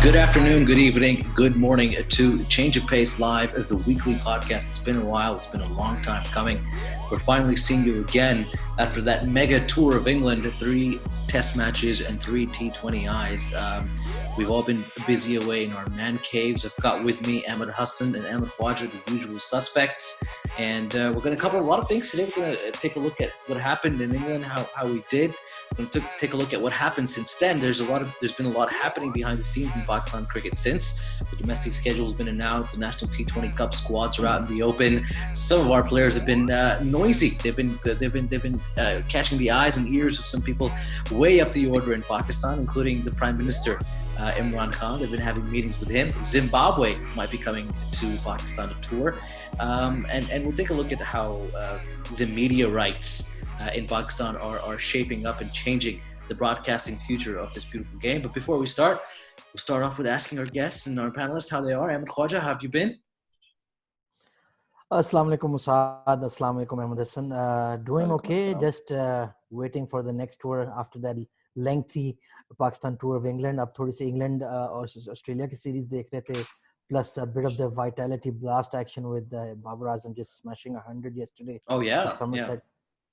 Good afternoon, good evening, good morning to Change of Pace Live as the weekly podcast. It's been a while. It's been a long time coming. We're finally seeing you again after that mega tour of England, 3 test matches and 3 T20Is. We've all been busy away in our man caves. I've got with me Ahmed Hassan and Ahmed Khwaja, the usual suspects. And we're going to cover a lot of things today. We're going to take a look at what happened in England, how we did. We're going to take a look at what happened since then. There's been a lot happening behind the scenes in Pakistan cricket since. The domestic schedule has been announced. The National T20 Cup squads are out in the open. Some of our players have been noisy. They've been catching the eyes and ears of some people way up the order in Pakistan, including the Prime Minister Imran Khan. They've been having meetings with him. Zimbabwe might be coming to Pakistan to tour, and we'll take a look at how the media rights in Pakistan are shaping up and changing the broadcasting future of this beautiful game. But before we start, we'll start off with asking our guests and our panelists how they are. Ahmed Khwaja, how have you been? Assalamu alaikum, Musad. Assalamu alaikum, Ahmed Hassan. Doing okay. Just waiting for the next tour after that lengthy Pakistan tour of England. अब थोड़ी सी England और Australia की series देख रहे थे. Plus a bit of the Vitality Blast action with Babar Azam just smashing 100 yesterday. Oh yeah, Somerset.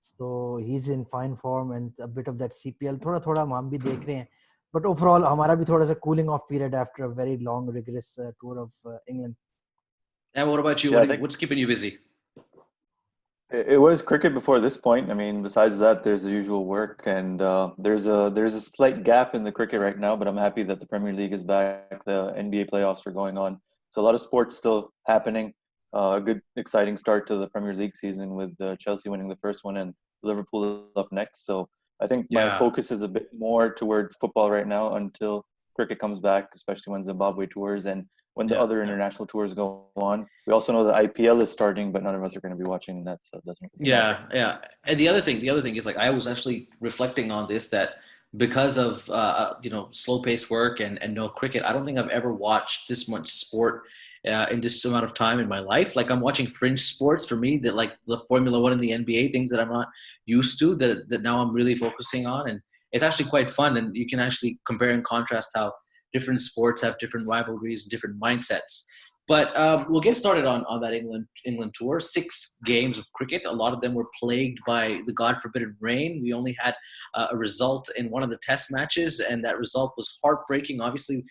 So he's in fine form, and a bit of that CPL. थोड़ा हम भी देख रहे हैं. But overall, हमारा भी थोड़ा सा cooling off period after a very long, rigorous tour of England. And what about you? What's keeping you busy? It was cricket before this point. I mean, besides that, there's the usual work, and there's a slight gap in the cricket right now. But I'm happy that the Premier League is back. The NBA playoffs are going on, so a lot of sports still happening. A good, exciting start to the Premier League season with Chelsea winning the first one and Liverpool up next. So I think my focus is a bit more towards football right now until cricket comes back, especially when Zimbabwe tours and when the other international tours go on. We also know the IPL is starting, but none of us are going to be watching that, so it doesn't Yeah. And the other thing is, like, I was actually reflecting on this, that because of slow-paced work and no cricket, I don't think I've ever watched this much sport in this amount of time in my life. Like, I'm watching fringe sports for me, that like the Formula 1 and the NBA, things that I'm not used to, that now I'm really focusing on, and it's actually quite fun. And you can actually compare and contrast how different sports have different rivalries and different mindsets. But we'll get started on that England tour. 6 games of cricket. A lot of them were plagued by the God-forbidden rain. We only had a result in one of the test matches, and that result was heartbreaking. Obviously,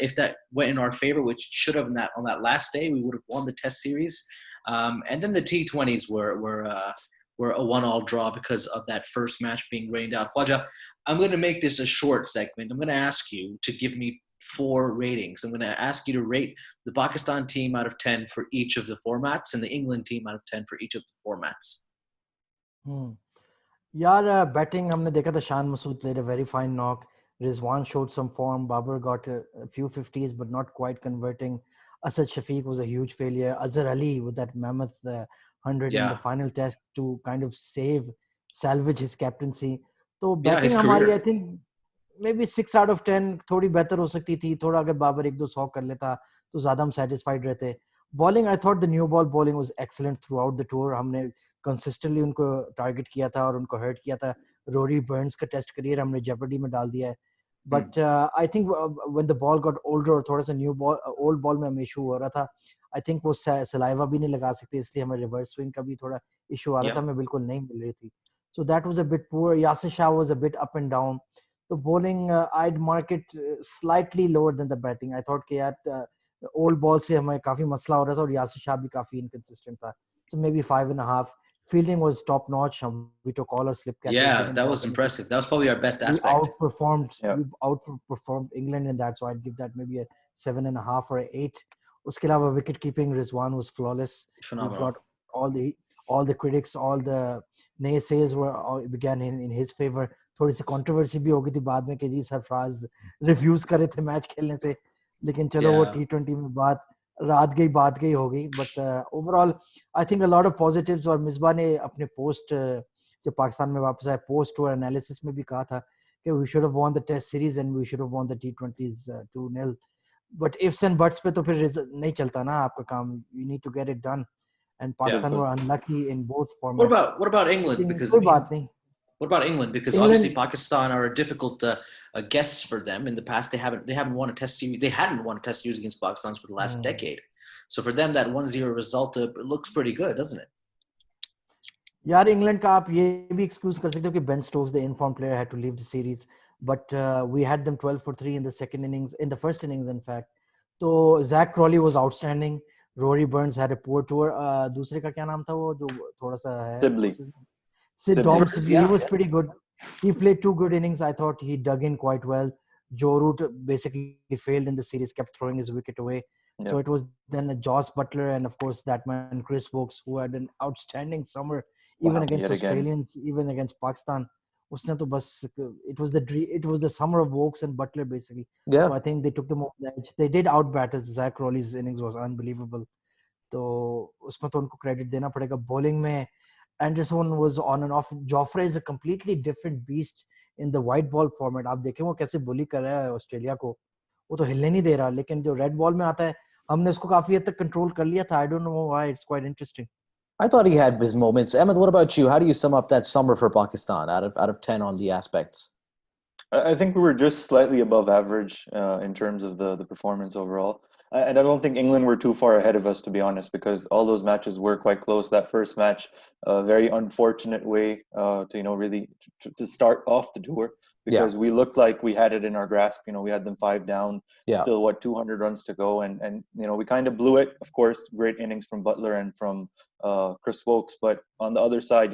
if that went in our favor, which should have on that last day, we would have won the test series. And then the T20s were a one-all draw because of that first match being rained out. Khwaja, I'm going to make this a short segment. I'm going to ask you to give me 4 ratings. I'm going to ask you to rate the Pakistan team out of 10 for each of the formats and the England team out of 10 for each of the formats. यार batting हमने देखा था. Shan Masood played a very fine knock. Rizwan showed some form. Babar got a few 50s but not quite converting. Asad Shafiq was a huge failure. Azhar Ali with that mammoth 100 in the final test to kind of salvage his captaincy. So batting हमारी, I think maybe 6 out of 10 थोड़ी बेहतर हो सकती थी. थोड़ा अगर बाबर 1-2 100 कर लेता तो ज़्यादा हम satisfied रहते. Bowling, I thought the new ball bowling was excellent throughout the tour. हमने consistently उनको target किया था और उनको hurt किया था. Rory Burns का test career हमने jeopardy में डाल दिया है. But I think when the ball got older और थोड़ा सा old ball में हमें issue हो रहा था, I think वो saliva भी नहीं लगा सकते, इसलिए हमें reverse swing का भी थोड़ा issue आ रहा था, हमें बिल्कुल नहीं मिल रही थी. So that was a bit poor. Yasir Shah was a bit up and down. The bowling, I'd mark it slightly lower than the batting. I thought कि यार old ball से हमें काफी मसला हो रहा था और यासिर शाह भी काफी inconsistent था. So maybe 5.5. Fielding was top notch. We took all our slip catches. Yeah, that was impressive. That was probably our best aspect. We outperformed England in that, so I'd give that maybe a 7.5 or an 8. उसके अलावा wicket keeping, Rizwan was flawless. Phenomenal. We got all the critics, all the naysayers began in his favor. थोड़ी सी controversy भी हो गई थी बाद में कि जी सरफराज refuse कर रहे थे मैच खेलने से, लेकिन चलो वो T20 में बात गई हो गई. But overall I think a lot of positives. और मिसबा ने अपने post जब पाकिस्तान में वापस आए post tour analysis में भी कहा था कि we should have won the test series and we should have won the T20s 2-0. But ifs and buts पे तो फिर नहीं चलता ना आपका काम. You need to get it done. And Pakistan were unlucky in both formats. What about England? Because कोई बात नहीं. What about England? Because obviously England, Pakistan are a difficult guests for them. In the past, they haven't won a test series. They hadn't won a test series against Pakistan for the last decade. So for them, that 1-0 result looks pretty good, doesn't it? यार England का आप ये भी excuse कर सकते हो कि Ben Stokes the in form player had to leave the series but we had them 12 for 3 in the second innings, in the first innings in fact. तो Zach Crawley was outstanding. Rory Burns had a poor tour. दूसरे का क्या नाम था वो जो थोड़ा सा है Sibley. Sid Sibley. Dom Sibley, he was pretty good. He played 2 good innings. I thought he dug in quite well. Joe Root basically failed in the series, kept throwing his wicket away. Yeah. So it was then Joss Butler and of course that man Chris Wokes, who had an outstanding summer even against Australians, even against Pakistan. उसने तो बस it was the summer of Wokes and Butler basically. Yeah. So I think they took them over the edge. They did outbat us. Zach Crawley's innings was unbelievable. तो उसमें तो उनको credit देना पड़ेगा. Bowling में Anderson was on and off. Joffre is a completely different beast in the white ball format. आप देखें वो कैसे bully कर रहा है ऑस्ट्रेलिया को. वो तो हिलने नहीं दे रहा. लेकिन जो रेड बॉल में आता है, हमने उसको काफी हद तक कंट्रोल कर लिया था. I don't know why. It's quite interesting. I thought he had his moments. Ahmed, what about you? How do you sum up that summer for Pakistan out of 10 on the aspects? I think we were just slightly above average in terms of the performance overall. And I don't think England were too far ahead of us, to be honest, because all those matches were quite close. That first match, a very unfortunate way to, really to start off the tour, because we looked like we had it in our grasp. We had them 5 down, still 200 runs to go, and we kind of blew it. Of course, great innings from Butler and from Chris Wokes, but on the other side,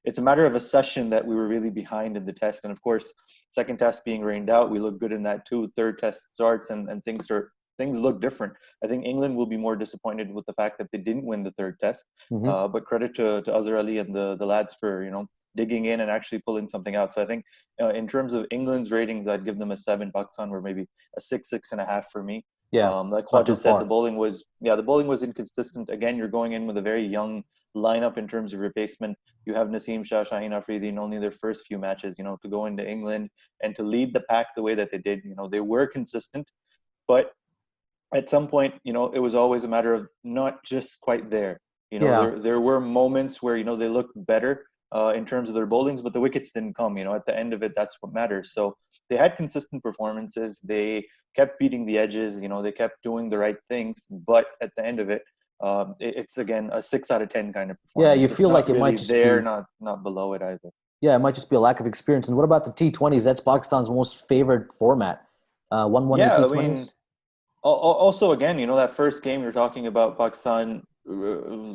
it's a matter of a session that we were really behind in the test, and of course, second test being rained out, we look good in that too. Third test starts, and things look different. I think England will be more disappointed with the fact that they didn't win the third test. But credit to Azhar and the lads for digging in and actually pulling something out. So I think in terms of England's ratings, I'd give them a 7. Pakistan were maybe a 6, 6.5 for me. Yeah, like Khwaja said, the bowling was inconsistent. Again, you're going in with a very young lineup in terms of replacement. You have Naseem Shah, Shaheen Afridi in only their first few matches. To go into England and to lead the pack the way that they did. They were consistent, but at some point, it was always a matter of not just quite there. There were moments where, they looked better in terms of their bowlings, but the wickets didn't come. At the end of it, that's what matters. So they had consistent performances. They kept beating the edges. They kept doing the right things. But at the end of it, it's, again, a 6 out of 10 kind of performance. Yeah, you feel like it might just be not below it either. Yeah, it might just be a lack of experience. And what about the T20s? That's Pakistan's most favored format. 1-1 T20s. Also, again, that first game you're talking about, Pakistan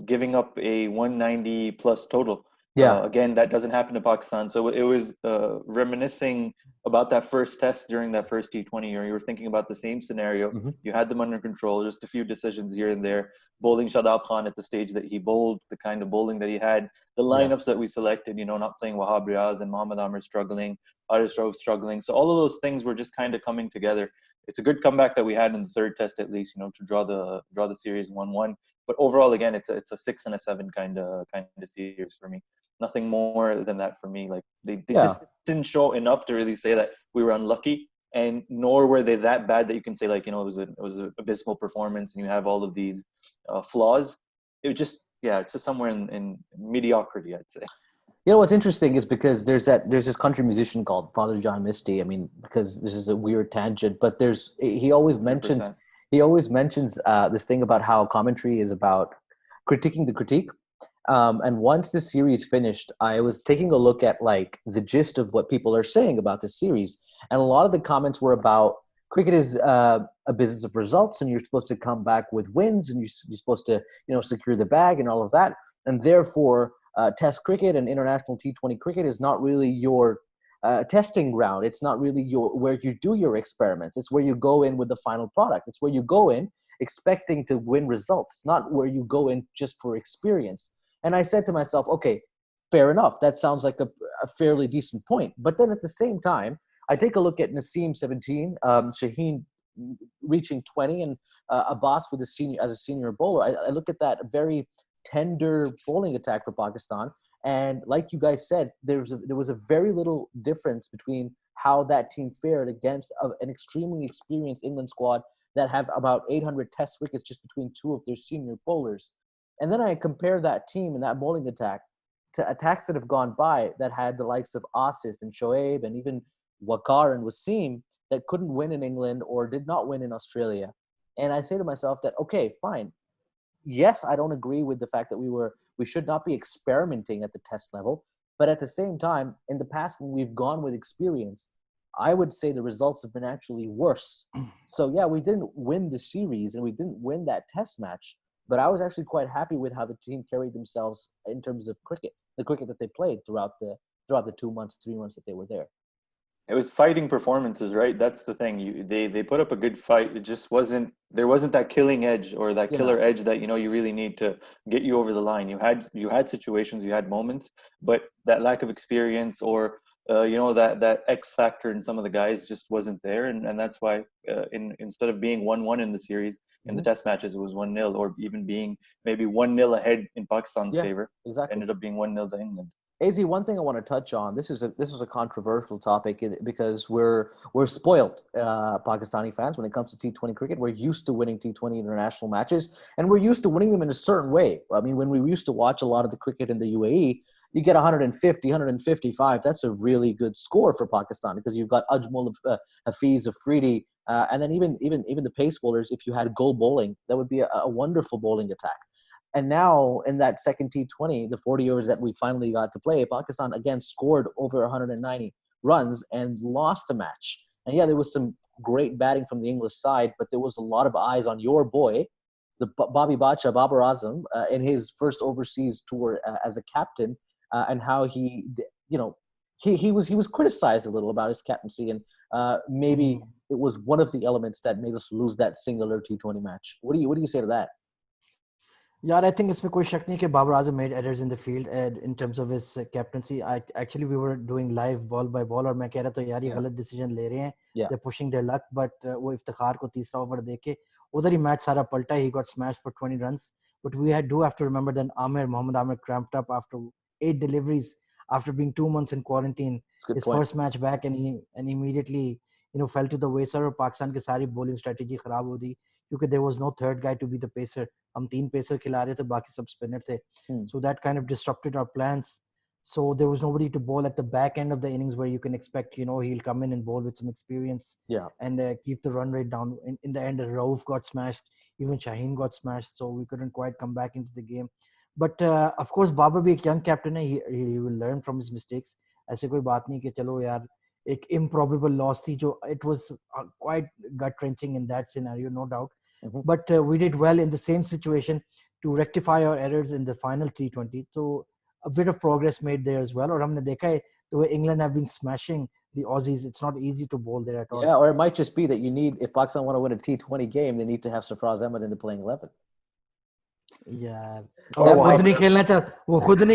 giving up a 190 plus total. Yeah. Again, that doesn't happen to Pakistan. So it was reminiscing about that first test during that first T20, or you were thinking about the same scenario. You had them under control, just a few decisions here and there. Bowling Shadab Khan at the stage that he bowled, the kind of bowling that he had, the lineups that we selected, not playing Wahab Riaz and Mohammad Amir struggling, Arish Rauf struggling. So all of those things were just kind of coming together. It's a good comeback that we had in the third test, at least, to draw the series 1-1. But overall, again, it's a 6 and a 7 kind of series for me. Nothing more than that for me. Like they just didn't show enough to really say that we were unlucky, and nor were they that bad that you can say like it was an abysmal performance and you have all of these flaws. It was just it's just somewhere in mediocrity, I'd say. What's interesting is because there's this country musician called Father John Misty. I mean, because this is a weird tangent, but he always mentions 100%. This thing about how commentary is about critiquing the critique. And once the series finished, I was taking a look at like the gist of what people are saying about this series, and a lot of the comments were about cricket is a business of results, and you're supposed to come back with wins, and you're supposed to secure the bag and all of that, and therefore. Test cricket and international T20 cricket is not really your testing ground. It's not really where you do your experiments. It's where you go in with the final product. It's where you go in expecting to win results. It's not where you go in just for experience. And I said to myself, okay, fair enough. That sounds like a fairly decent point. But then at the same time, I take a look at Naseem 17, Shaheen reaching 20, and Abbas as a senior bowler. I look at that very tender bowling attack for Pakistan, and like you guys said, there was a very little difference between how that team fared against an extremely experienced England squad that have about 800 test wickets just between two of their senior bowlers. And then I compare that team and that bowling attack to attacks that have gone by that had the likes of Asif and Shoaib and even Waqar and Wasim that couldn't win in England or did not win in Australia. And I say to myself that, okay, fine. Yes, I don't agree with the fact that we should not be experimenting at the test level. But at the same time, in the past, when we've gone with experience, I would say the results have been actually worse. So yeah, we didn't win the series and we didn't win that test match, but I was actually quite happy with how the team carried themselves in terms of cricket, the cricket that they played throughout the 2 months, 3 months that they were there. It was fighting performances, right? That's the thing. They put up a good fight. It just wasn't that killing edge or that killer edge that you really need to get you over the line. You had situations, you had moments, but that lack of experience or that X factor in some of the guys just wasn't there, and that's why instead of being 1-1 in the series in the test matches, it was 1-0, or even being maybe 1-0 ahead in Pakistan's favor. Exactly. Ended up being 1-0 to England. AZ, one thing I want to touch on. This is a controversial topic because we're spoiled Pakistani fans when it comes to T20 cricket. We're used to winning T20 international matches, and we're used to winning them in a certain way. I mean, when we used to watch a lot of the cricket in the UAE, you get 150, 155. That's a really good score for Pakistan because you've got Ajmal, Hafeez, Afridi, and then even the pace bowlers. If you had goal bowling, that would be a wonderful bowling attack. And now in that second T20, the 40 overs that we finally got to play, Pakistan again scored over 190 runs and lost the match. And yeah, there was some great batting from the English side, but there was a lot of eyes on your boy, the Bobby Bacha, Babar Azam, in his first overseas tour as a captain, and how he was criticized a little about his captaincy, and maybe it was one of the elements that made us lose that singular T20 match. What do you say to that? Yeah, I think इसमें कोई शक नहीं कि Babar Azam made errors in the field in terms of his captaincy. Actually we were doing live ball by ball और मैं कह रहा था यार ये गलत decision ले रहे हैं. They're pushing their luck, but वो इफ्तिखार को तीसरा ओवर देके उधर ही मैच सारा पलटा. He got smashed for 20 runs. But we do have to remember that Mohammad Amir cramped up after 8 deliveries after being 2 months in quarantine. His first match back, and he immediately fell to the wayside. और पाकिस्तान की सारी bowling strategy खराब हो दी क्योंकि there was no third guy to be the pacer. हम 3 pacer खिला रहे थे, बाकी सब spinner थे. So that kind of disrupted our plans. So there was nobody to bowl at the back end of the innings where you can expect, he'll come in and bowl with some experience and keep the run rate down. In the end, Rauf got smashed. Even Shaheen got smashed. So we couldn't quite come back into the game. But of course, Babar भी एक young captain है. He will learn from his mistakes. ऐसे कोई बात नहीं कि चलो यार एक improbable loss थी जो it was quite gut wrenching in that scenario, no doubt. But we did well in the same situation to rectify our errors in the final T20. So a bit of progress made there as well. और हमने देखा है the way England have been smashing the Aussies. It's not easy to bowl there at all. Yeah, or it might just be that if Pakistan want to win a T20 game, they need to have Sarfraz Ahmed in the playing 11. Yeah. Or वो खुद नहीं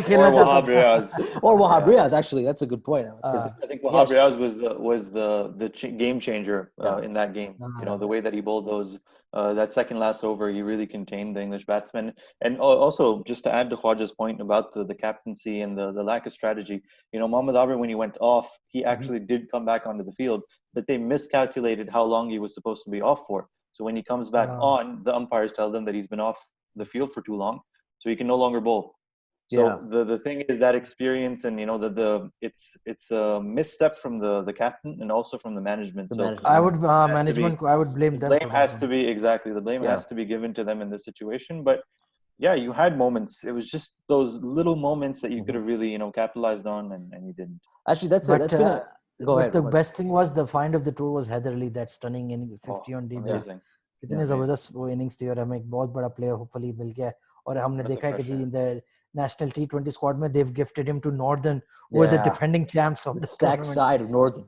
खेलना चाहता Or Wahab Riaz, actually, that's a good point. I think Wahab Riaz was the game changer in that game. The way that he bowled that second last over, he really contained the English batsmen. And also, just to add to Khwaja's point about the captaincy and the lack of strategy, Mohammad Amir, when he went off, he actually did come back onto the field, but they miscalculated how long he was supposed to be off for. So when he comes back on, the umpires tell them that he's been off the field for too long, so he can no longer bowl. So the thing is that experience, and it's a misstep from the captain and also from the management. I would I would blame them. The blame has to be given to them in this situation. But yeah, you had moments. It was just those little moments that you could have really capitalized on, and you didn't. Actually, that's been a go ahead. The best thing was the find of the tour was Heatherly, that stunning in 50 on debut. Amazing. कितने ज़बरदस्त वो innings थी और हमें एक बहुत बड़ा player hopefully मिल गया और हमने देखा है कि जी in the national T20 squad में they've gifted him to Northern, who are the defending champs of the stacked side of Northern.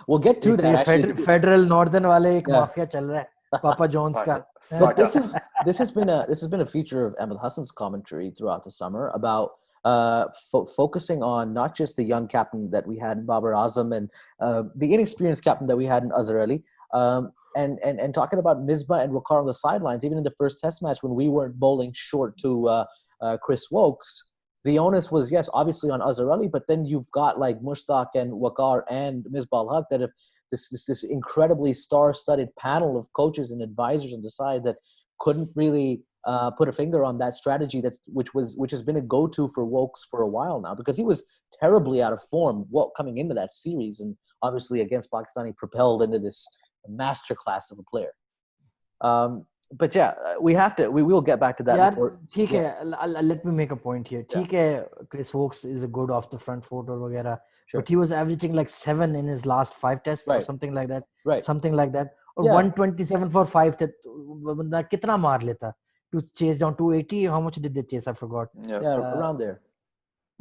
We'll get to that actually. Federal Northern वाले एक माफिया चल रहा है Papa Jones का. But this has been a feature of Ahmed Hassan's commentary throughout the summer about focusing on not just the young captain that we had in Babar Azam and the inexperienced captain that we had in Azhar Ali. And talking about Misbah and Waqar on the sidelines, even in the first test match when we weren't bowling short to Chris Wokes, the onus was, yes, obviously on Azhar Ali, but then you've got like Mushtaq and Waqar and Misbah al-Haq that have this incredibly star-studded panel of coaches and advisors on the side that couldn't really put a finger on that strategy which has been a go-to for Wokes for a while now, because he was terribly out of form coming into that series, and obviously against Pakistan he propelled into this masterclass of a player. But yeah, we will get back to that. Yeah, before. Let me make a point here. Chris Wokes is a good off the front foot or whatever, but he was averaging like 7 in his last 5 tests or something like that. Something like that. Or 127 for 5 tests. बंदा कितना मार लेता to chase down 280. How much did they chase? I forgot. Around there.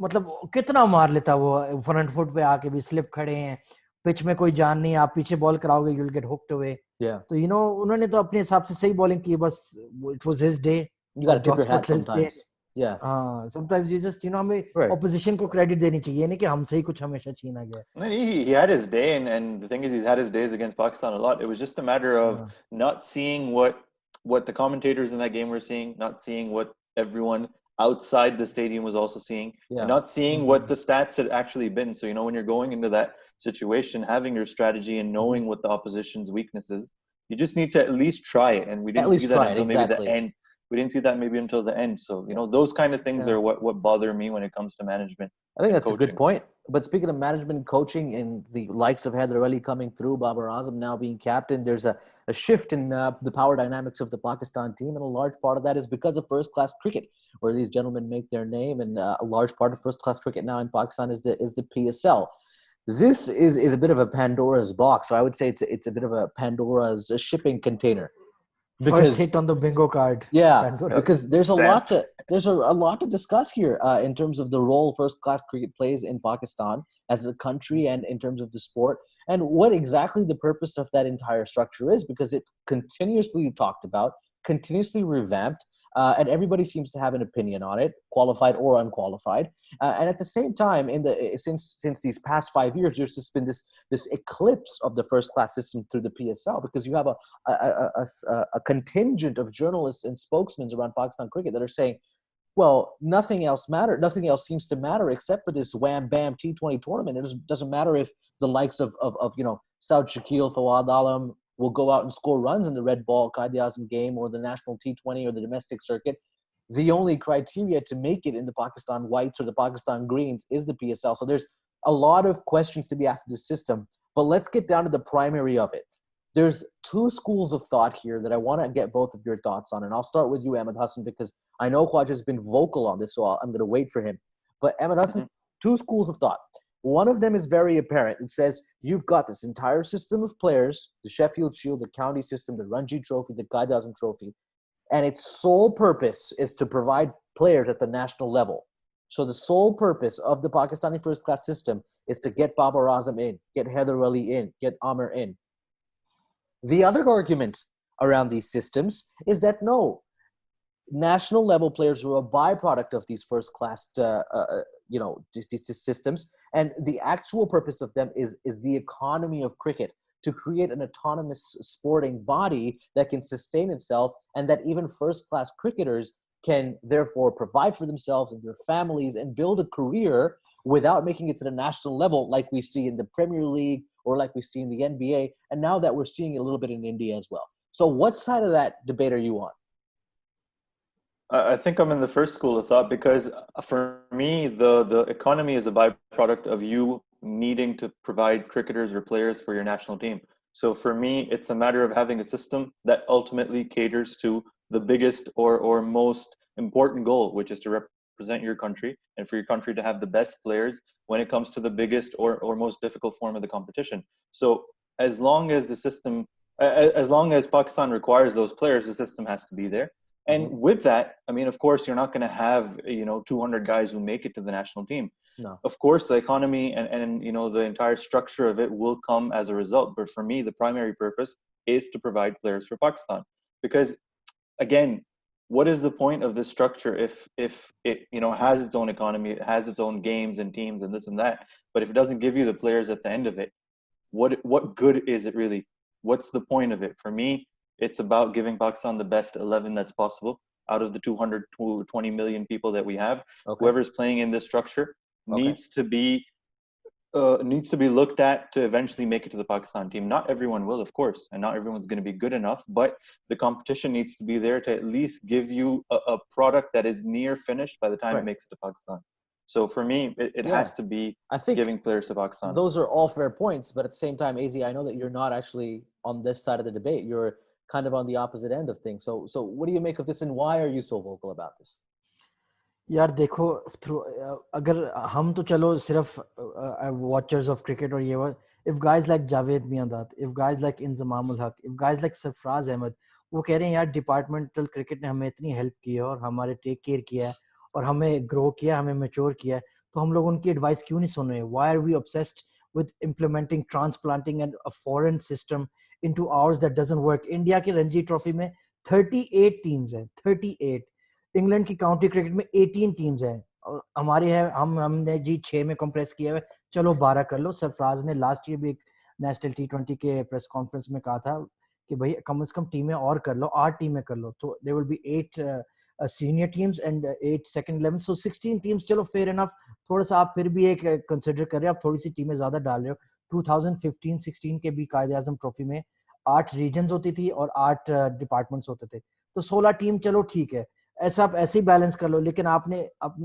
मतलब कितना मार लेता वो front foot पे आके भी स्लिप खड़े हैं, पिच में कोई जान नहीं, आप पीछे बॉल कराओगे you'll get hooked away. तो उन्होंने तो अपने हिसाब से सही बॉलिंग की, बस it was his day. You got to tip your hat sometimes. Sometimes you just हमें opposition को credit देनी चाहिए, नहीं कि हमसे ही कुछ हमेशा छीना गया. He had his day, and the thing is, he's had his days against Pakistan a lot. It was just a matter of not seeing what the commentators in that game were seeing, not seeing what everyone outside the stadium was also seeing, and not seeing what the stats had actually been. So, when you're going into that situation, having your strategy and knowing what the opposition's weakness is, you just need to at least try it. And we didn't see that until maybe the end. We didn't see that maybe until the end. So, those kind of things are what bother me when it comes to management. I think that's a good point. But speaking of management and coaching and the likes of Haider Ali coming through, Babar Azam now being captain, there's a shift in the power dynamics of the Pakistan team. And a large part of that is because of first-class cricket, where these gentlemen make their name. And a large part of first-class cricket now in Pakistan is the PSL. This is a bit of a Pandora's box. So I would say it's a bit of a Pandora's shipping container. First hit on the bingo card. Because there's a lot to discuss here in terms of the role first-class cricket plays in Pakistan as a country and in terms of the sport, and what exactly the purpose of that entire structure is, because it continuously talked about, continuously revamped, and everybody seems to have an opinion on it, qualified or unqualified. And at the same time, since these past 5 years, there's just been this eclipse of the first-class system through the PSL, because you have a contingent of journalists and spokesmen around Pakistan cricket that are saying, well, nothing else seems to matter except for this wham-bam T20 tournament. It doesn't matter if the likes of Saud Shakil, Fawad Alam will go out and score runs in the red ball Qaid-e-Azam game or the national T20 or the domestic circuit. The only criteria to make it in the Pakistan whites or the Pakistan greens is the PSL. So there's a lot of questions to be asked of the system. But let's get down to the primary of it. There's 2 schools of thought here that I want to get both of your thoughts on. And I'll start with you, Ahmed Hassan, because I know Khwaja's been vocal on this, so I'm going to wait for him. But Ahmed Hassan, 2 schools of thought. One of them is very apparent. It says you've got this entire system of players, the Sheffield Shield, the county system, the Ranji Trophy, the Qaid-e-Azam Trophy, and its sole purpose is to provide players at the national level. So the sole purpose of the Pakistani first-class system is to get Babar Azam in, get Haider Ali in, get Amir in. The other argument around these systems is that no, national level players are a byproduct of these first-class these systems, and the actual purpose of them is the economy of cricket, to create an autonomous sporting body that can sustain itself, and that even first-class cricketers can therefore provide for themselves and their families and build a career without making it to the national level like we see in the Premier League or like we see in the NBA, and now that we're seeing it a little bit in India as well. So what side of that debate are you on? I think I'm in the first school of thought, because for me, the economy is a byproduct of you needing to provide cricketers or players for your national team. So for me, it's a matter of having a system that ultimately caters to the biggest or most important goal, which is to represent your country and for your country to have the best players when it comes to the biggest or most difficult form of the competition. So as long as Pakistan requires those players, the system has to be there. And with that, I mean, of course, you're not going to have, 200 guys who make it to the national team. No. Of course, the economy and the entire structure of it will come as a result. But for me, the primary purpose is to provide players for Pakistan. Because, again, what is the point of this structure if it, has its own economy, it has its own games and teams and this and that, but if it doesn't give you the players at the end of it, what good is it really? What's the point of it? For me, it's about giving Pakistan the best 11 that's possible out of the 220 million people that we have. Okay. Whoever's playing in this structure needs to be needs to be looked at to eventually make it to the Pakistan team. Not everyone will, of course, and not everyone's going to be good enough, but the competition needs to be there to at least give you a product that is near finished by the time it makes it to Pakistan. So for me, it has to be giving players to Pakistan. Those are all fair points, but at the same time, AZ, I know that you're not actually on this side of the debate. You're kind of on the opposite end of things. So what do you make of this, and why are you so vocal about this? यार देखो अगर हम तो चलो सिर्फ watchers of cricket और ये if guys like Javed Miandad, if guys like Inzamam ul Haq, if guys like Sarfaraz Ahmad, वो कह रहे हैं यार डिपार्टमेंटल क्रिकेट ने हमें इतनी हेल्प की है और हमारे टेक केयर किया है और हमें ग्रो किया, हमें मैच्योर किया है, तो हम लोग उनकी एडवाइस क्यों नहीं सुन रहे? Why are we obsessed with implementing, transplanting and a foreign system into ours that doesn't work? India की रणजी ट्रॉफी में 38 टीम्स हैं, 38. इंग्लैंड की काउंटी क्रिकेट में 18 टीम्स हैं और हमारे है हमने जी 6 में कंप्रेस किया है, चलो 12 कर लो. सरफराज ने लास्ट ईयर भी एक नेशनल T20 के प्रेस कॉन्फ्रेंस में कहा था कि भाई कम से कम टीमें और कर लो, 8 टीमें कर लो, तो there will be 8 senior teams and 8 second 11, so 16 teams. चलो फेयर इनफ, थोड़ा सा आप फिर भी एक कंसीडर कर रहे हो, आप थोड़ी सी टीमें ज्यादा डाल रहे हो. 2015-16 के भी कायदे आजम ट्रॉफी में 8 रीजन्स होती थी और 8 डिपार्टमेंट्स होते थे, तो 16 टीम चलो ठीक है, ऐसा आप ऐसे ही बैलेंस कर लो. लेकिन आपने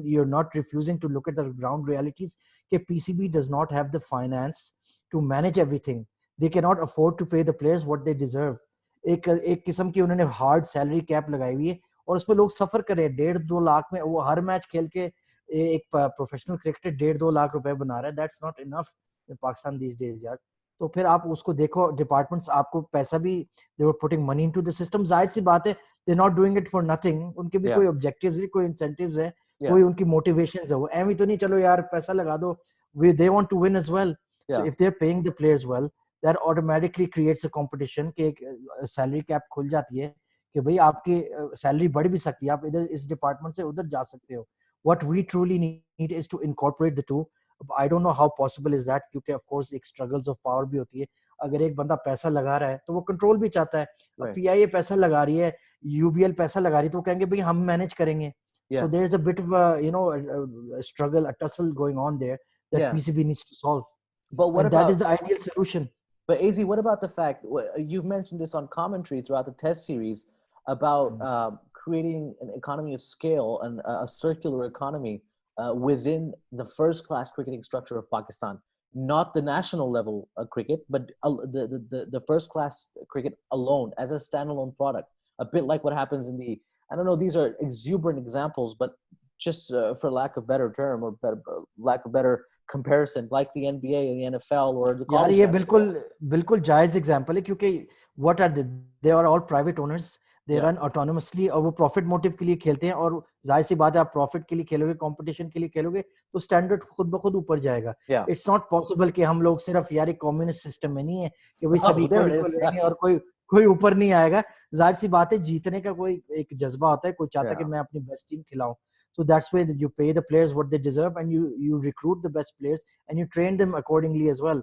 you are not refusing to look at the ground realities कि PCB does not have the finance to manage everything. They can not afford to pay the players what they deserve. एक किस्म की उन्होंने hard salary cap लगाई हुई है और उस पर लोग सफर कर रहे हैं. 1.5-2 लाख में वो हर मैच खेल के एक प्रोफेशनल क्रिकेटर 1.5-2 लाख रुपए बना रहा है. That's not enough in Pakistan these days यार. तो फिर आप उसको देखो, डिपार्टमेंट्स आपको पैसा भी, they were putting money into the system. जाहिर सी बात है, they not doing it for nothing. उनके भी कोई ऑब्जेक्टिव्स है, कोई इंसेंटिव्स है, कोई उनकी मोटिवेशंस है. वो एम ही तो नहीं चलो यार पैसा लगा दो, they want to win as well. So if they are paying the players well, that automatically creates a competition कि एक सैलरी कैप खुल जाती है कि भाई आपकी सैलरी बढ़ भी सकती है, आप इधर इस डिपार्टमेंट से उधर जा सकते हो. What we truly need is to incorporate the two. I don't know how possible is that, क्योंकि of course एक struggles of power भी होती है. अगर एक बंदा पैसा लगा रहा है तो वो कंट्रोल भी चाहता है. PIA पैसा लगा रही है, UBL पैसा लगा रही है, तो वो कहेंगे भाई हम मैनेज करेंगे. So there is a bit of a struggle, a tussle going on there that PCB needs to solve. But what and about, that is the ideal solution. But AZ, what about the fact, you've mentioned this on commentary throughout the test series about creating an economy of scale and a circular economy within the first class cricketing structure of Pakistan, not the national level cricket, but the first class cricket alone as a standalone product, a bit like what happens in the, I don't know, these are exuberant examples, but just for lack of better term or lack of better comparison, like the NBA and the NFL or the college. यार ये बिल्कुल जायज example है, क्योंकि what are they are all private owners. They run autonomously और वो profit motive के लिए खेलते हैं. और जाहिर सी बात है, आप प्रॉफिट के लिए खेलोगे, कंपटीशन के लिए खेलोगे, तो स्टैंडर्ड खुद ब खुद ऊपर जाएगा. इट्स नॉट पॉसिबल कि हम लोग सिर्फ यार एक कम्युनिस्ट सिस्टम में नहीं है कि भाई सभी इक्वल रहेंगे और कोई ऊपर नहीं आएगा. जाहिर सी बात है, जीतने का कोई एक जज्बा होता है, कोई चाहता है कि मैं अपनी बेस्ट टीम खिलाऊं. So that's why you pay the players what they deserve and you recruit the best players and you train them accordingly as well.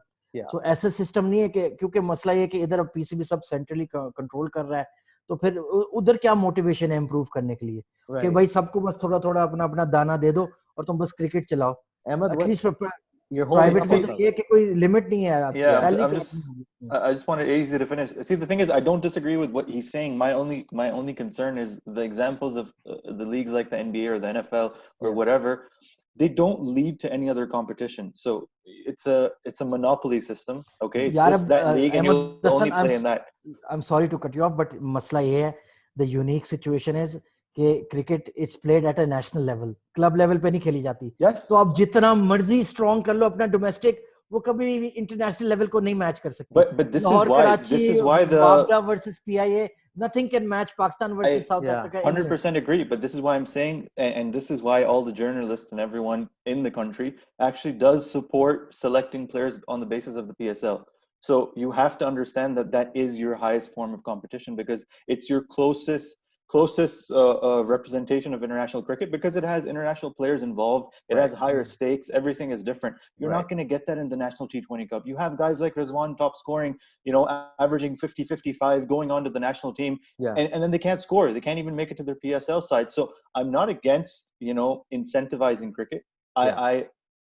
So ऐसा सिस्टम नहीं है कि क्योंकि मसला ये है कि इधर पीसीबी सब सेंट्रली कंट्रोल कर रहा है, तो फिर उधर क्या मोटिवेशन है इम्प्रूव करने के लिए कि भाई सबको बस थोड़ा थोड़ा अपना अपना दाना दे दो और तुम बस क्रिकेट चलाओ. प्राइवेट सेक्टर ये कि कोई लिमिट नहीं है. I just wanted AZ to finish. See, the thing is, I don't disagree with what he's saying. My only concern is the examples of the leagues like the NBA or the NFL or whatever. They don't lead to any other competition. So it's a monopoly system. Okay, it's just that league, and you'll only play in that. I'm sorry to cut you off, but masla ye hai, the unique situation is कि cricket it's played at a national level, club level पे नहीं खेली जाती. तो आप जितना मर्जी strong कर लो अपना डोमेस्टिक, वो कभी भी इंटरनेशनल लेवल को नहीं मैच कर सकते. But this is why the Babda versus PIA, nothing can match Pakistan versus South Africa. 100% agree, but this is why I'm saying, and this is why all the journalists and everyone in the country actually does support selecting players on the basis of the PSL. So you have to understand that is your highest form of competition, because it's your closest representation of international cricket, because it has international players involved. It has higher stakes. Everything is different. You're not going to get that in the National T20 Cup. You have guys like Rizwan top scoring, averaging 50, 55, going on to the national team, and then they can't score. They can't even make it to their PSL side. So I'm not against, incentivizing cricket.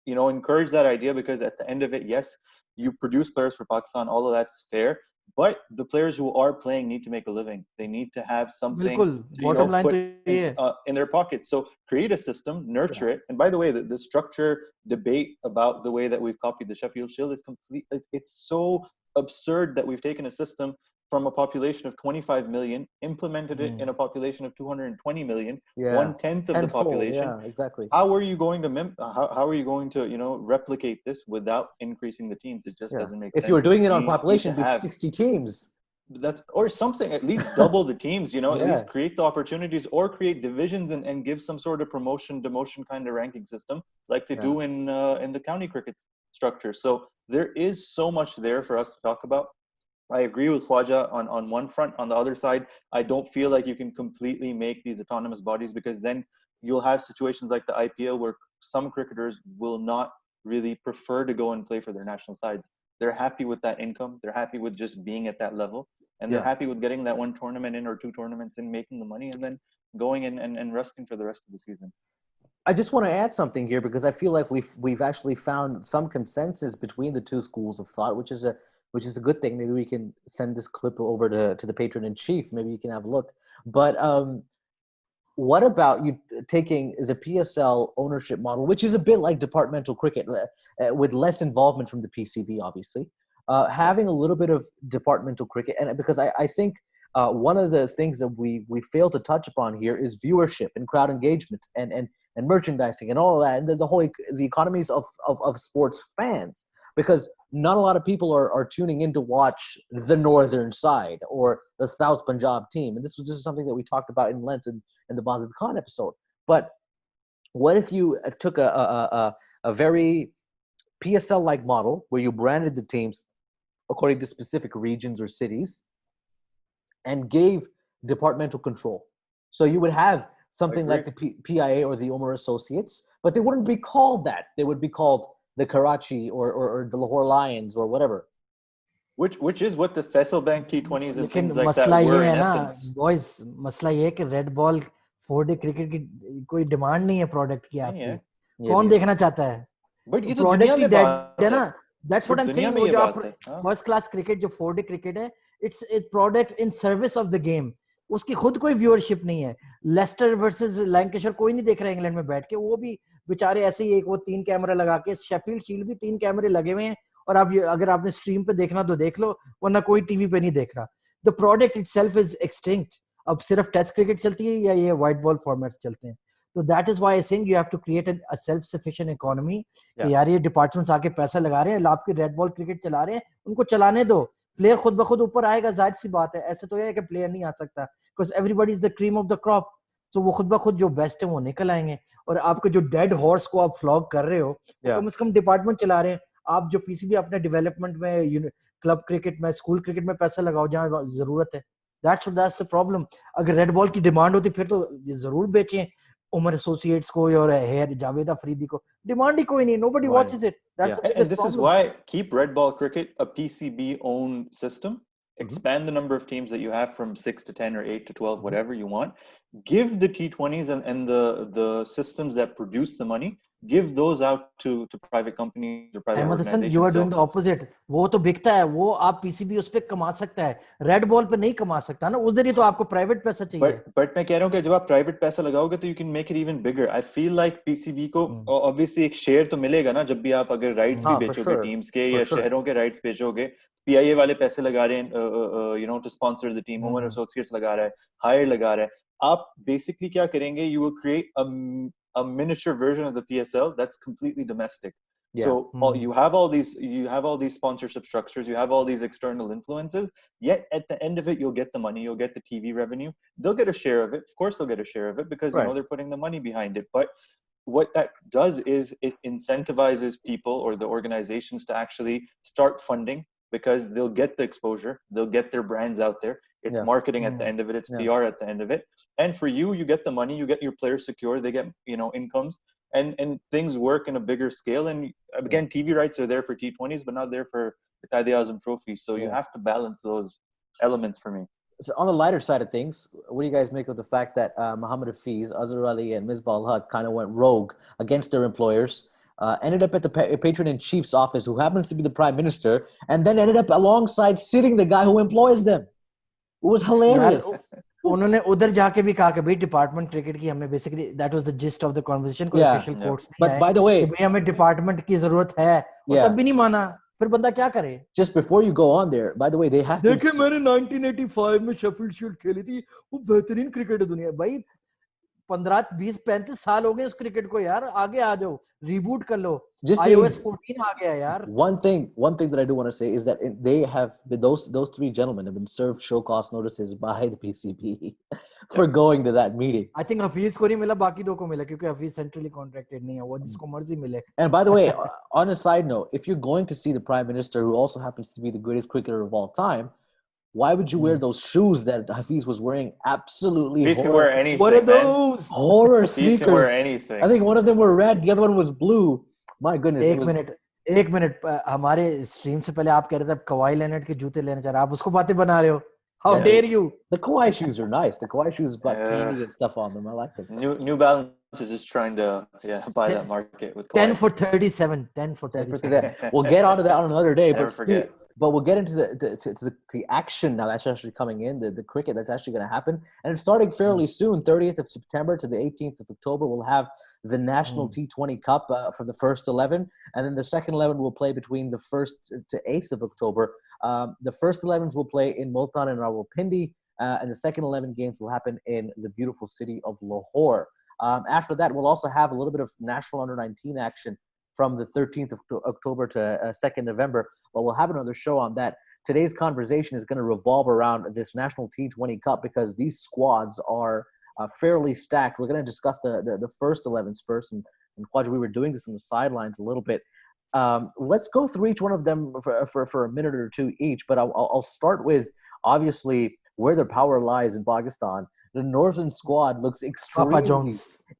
encourage that idea, because at the end of it, yes, you produce players for Pakistan, all of that's fair, but the players who are playing need to make a living. They need to have something बिल्कुल to, bottom line put तो ये है in their pockets. So create a system, nurture it. And by the way, the structure debate about the way that we've copied the Sheffield Shield is complete. It's so absurd that we've taken a system from a population of 25 million, implemented it in a population of 220 million, 1/10 of the population. Yeah, exactly. How are you going to how are you going to replicate this without increasing the teams? It just doesn't make sense. If you were doing it on You need population, to it'd be have 60 teams. that's or something, at least double the teams, at Yeah. least create the opportunities, or create divisions and give some sort of promotion demotion kind of ranking system like they do in the county cricket structure. So there is so much there for us to talk about. I agree with Khwaja on one front. On the other side, I don't feel like you can completely make these autonomous bodies, because then you'll have situations like the IPL where some cricketers will not really prefer to go and play for their national sides. They're happy with that income. They're happy with just being at that level. And they're happy with getting that one tournament in or two tournaments in, making the money, and then going in and resting for the rest of the season. I just want to add something here, because I feel like we've actually found some consensus between the two schools of thought, which is a good thing. Maybe we can send this clip over to the patron in chief. Maybe you can have a look. But what about you taking the PSL ownership model, which is a bit like departmental cricket, with less involvement from the PCB, obviously, having a little bit of departmental cricket, and because I think one of the things that we fail to touch upon here is viewership and crowd engagement and merchandising and all of that, and the economies of sports fans, because not a lot of people are tuning in to watch the northern side or the South Punjab team. And this is something that we talked about in length in the Bazid Khan episode. But what if you took a very PSL-like model where you branded the teams according to specific regions or cities and gave departmental control? So you would have something like the PIA or the Umar Associates, but they wouldn't be called that. They would be called the Karachi or the Lahore Lions or whatever. Which is what the Faisal Bank T20s and लेकिन things like that मसला ये were है in ना essence. Boys, मसला ये है कि red ball 4 day cricket की कोई डिमांड नहीं है प्रोडक्ट की आपकी. कौन देखना चाहता है? बट ये तो प्रोडक्ट दुनिया ही में डेड बात है है. ना. दैट्स व्हाट आई एम दुनिया सेइंग. में वो ये जो बात आप है. फर्स्ट क्लास क्रिकेट जो 4 डे क्रिकेट है, it's a product in service of the game. उसकी खुद कोई व्यूअरशिप नहीं है. लेस्टर वर्सेस लैंकाशायर कोई नहीं देख रहा है इंग्लैंड में बैठ के. वो भी बेचारे ऐसे ही एक वो 3 कैमरा लगा के, शेफील्ड शील्ड भी 3 कैमरे लगे हुए हैं, और आप अगर आपने स्ट्रीम पे देखना तो देख लो, वरना कोई टीवी पे नहीं देख रहा. The product itself is extinct. अब सिर्फ टेस्ट क्रिकेट चलती है या ये व्हाइट बॉल फॉर्मेट्स चलते हैं. तो that is why I think you have to create a self sufficient economy. यार ये डिपार्टमेंट्स आके पैसा लगा रहे हैं, आपकी रेड बॉल क्रिकेट चला रहे हैं, उनको चलाने दो. प्लेयर खुद ब खुद ऊपर आएगा, जाहिर सी बात है. ऐसे तो है कि प्लेयर नहीं आ सकता, because everybody is the cream of the crop. तो वो खुद ब खुद जो बेस्ट है वो निकल आएंगे. और आपके जो डेड हॉर्स को आप फ्लॉग कर रहे हो, वो कम से कम डिपार्टमेंट चला रहे हैं. आप जो पीसीबी अपने डेवलपमेंट में, क्लब क्रिकेट में, स्कूल क्रिकेट में पैसा लगाओ जहां जरूरत है. That's the problem. अगर रेड बॉल की डिमांड होती फिर तो जरूर बेचें उमर एसोसिएट्स को और हेयर जावेद अफरीदी को. डिमांड ही कोई नहीं. nobody watches it. That's the biggest and this problem. is why keep red ball cricket a PCB owned system. Expand the number of teams that you have from 6 to 10 or 8 to 12, whatever you want. Give the T20s and the systems that produce the money, give those out to private companies or private organizations. You are doing the opposite. वो तो बिकता है, वो आप PCB उस पे कमा सकता है, रेड बॉल पे नहीं कमा सकता ना. उधर ही तो आपको प्राइवेट पैसा चाहिए. But मैं कह रहा हूँ कि जब आप प्राइवेट पैसा लगाओगे तो you can make it even bigger. I feel like PCB को obviously एक शेयर तो मिलेगा ना, जब भी आप अगर राइट्स भी बेचोगे टीम्स के या शहरों के राइट्स बेचोगे. PIA वाले पैसे लगा रहे हैं to sponsor the team. Umar Associates लगा रहा है, Hire लगा रहा है. आप basically क्या करेंगे? You will create a miniature version of the PSL that's completely domestic. So you have all these sponsorship structures, you have all these external influences, yet at the end of it you'll get the money, you'll get the TV revenue. They'll get a share of it. Of course they'll get a share of it because they're putting the money behind it. But what that does is it incentivizes people or the organizations to actually start funding, because they'll get the exposure, they'll get their brands out there. It's marketing at the end of it, it's PR at the end of it. And for you get the money, you get your players secure, they get incomes, and things work in a bigger scale. And again, TV rights are there for T20s, but not there for the Qaid-e-Azam trophy. So you have to balance those elements for me. So on the lighter side of things, what do you guys make of the fact that Muhammad Hafeez, Azhar Ali, and Misbah kind of went rogue against their employers? ended up at the patron-in-chief's office, who happens to be the prime minister, and then ended up alongside sitting the guy who employs them. It was hilarious. उन्होंने उधर जाके भी कहा कि भाई department cricket की हमें basically that was the gist of the conversation कोई ऑफिशियल कोर्ट्स नहीं है, but by the way, कि भाई हमें डिपार्टमेंट की जरूरत है, और तब भी नहीं माना, फिर बंदा क्या करे? Just before you go on there, by the way, they have देखे मैंने 1985 में शेफील्ड शील्ड खेली थी, वो बेहतरीन क्रिकेट है दुनिया भाई, 15-20-35 साल हो गए उस क्रिकेट को यार, आगे आ जाओ, रीबूट कर लो, iOS 14 आ गया यार. One thing that I do want to say is that they have those three gentlemen have been served show cause notices by the PCB for going to that meeting. I think Hafeez को नहीं मिला, बाकी दो को मिला, क्योंकि Hafeez centrally contracted नहीं है, वो जिसको मर्जी मिले. And by the way, on a side note, if you're going to see the prime minister, who also happens to be the greatest cricketer of all time, why would you wear those shoes that Hafeez was wearing? Absolutely. Hafeez can wear anything. What are those? Horror sneakers. Hafeez can wear anything. I think one of them were red, the other one was blue. My goodness. एक minute हमारे stream से पहले आप कह रहे थे आप कवाई Leonard के जूते लेना चाह रहे, आप उसको बातें बना रहे हो. How dare you? The Kawhi shoes are nice. The Kawhi shoes got candy and stuff on them. I like them. New Balance is just trying to buy that market with Kawhi. 10 for 37. 10 for 37. We'll get onto that on another day. Never forget. But we'll get into the action now that's actually coming in, the cricket that's actually going to happen. And it's starting fairly soon, 30th of September to the 18th of October. We'll have the National T20 Cup for the first 11. And then the second 11 will play between the 1st to 8th of October. The first 11s will play in Multan and Rawalpindi. And the second 11 games will happen in the beautiful city of Lahore. After that, we'll also have a little bit of National Under-19 action from the 13th of October to 2nd November. But we'll have another show on that. Today's conversation is going to revolve around this National T20 Cup because these squads are fairly stacked. We're going to discuss the first 11s first. And Khwaja, we were doing this on the sidelines a little bit. Let's go through each one of them for a minute or two each. But I'll start with, obviously, where their power lies in Pakistan. The Northern squad looks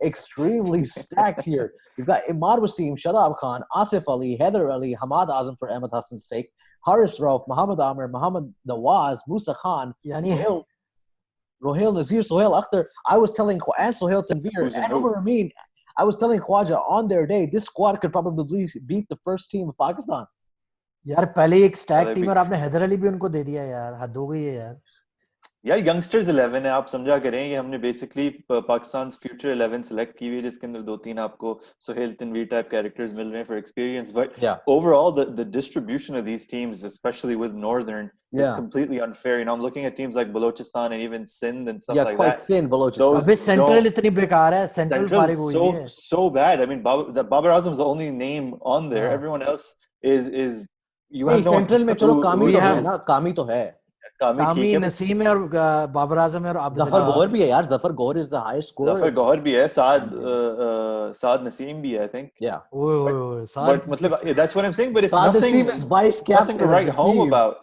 extremely stacked here. You've got Imad Wasim, Shadab Khan, Asif Ali, Heather Ali, Hamad Azam for Ahmed Hassan's sake, Haris Rauf, Muhammad Amir, Muhammad Nawaz, Musa Khan, Rohail Nazir, Sohail Akhtar. I was telling and Sohail Tanveer and Umar Amin, I was telling Khwaja on their day, this squad could probably beat the first team of Pakistan. यार पहले एक stack team और आपने हैदर अली भी उनको दे दिया यार, हद हो गई है यार. यार यंगस्टर्स 11 है, आप समझा करें, ये हमने बेसिकली पाकिस्तान फ्यूचर 11 सेलेक्ट की हुई है, जिसके अंदर 2-3 आपको सोहेल तनवीर टाइप कैरेक्टर्स मिल रहे हैं for experience, but overall the distribution of these teams specially with northern is completely unfair. You know, I'm looking at teams like Balochistan and even Sindh and stuff like quite that. Thin Balochistan. अबे central इतनी बेकार है, central फारिग हुई है. So bad. I mean, Babar Azam is the only name on there. Everyone else is you have no central में चलो कामी तो है ना, कामी तो है. कामी नसीम है और बाबर आजम है और जफर गौहर भी है यार. Zafar Gauhar is the highest scorer. Zafar Gauhar भी है, साद नसीम भी है, I think. Yeah. But मतलब that's what I'm saying, but it's nothing. Is vice captain to write home about.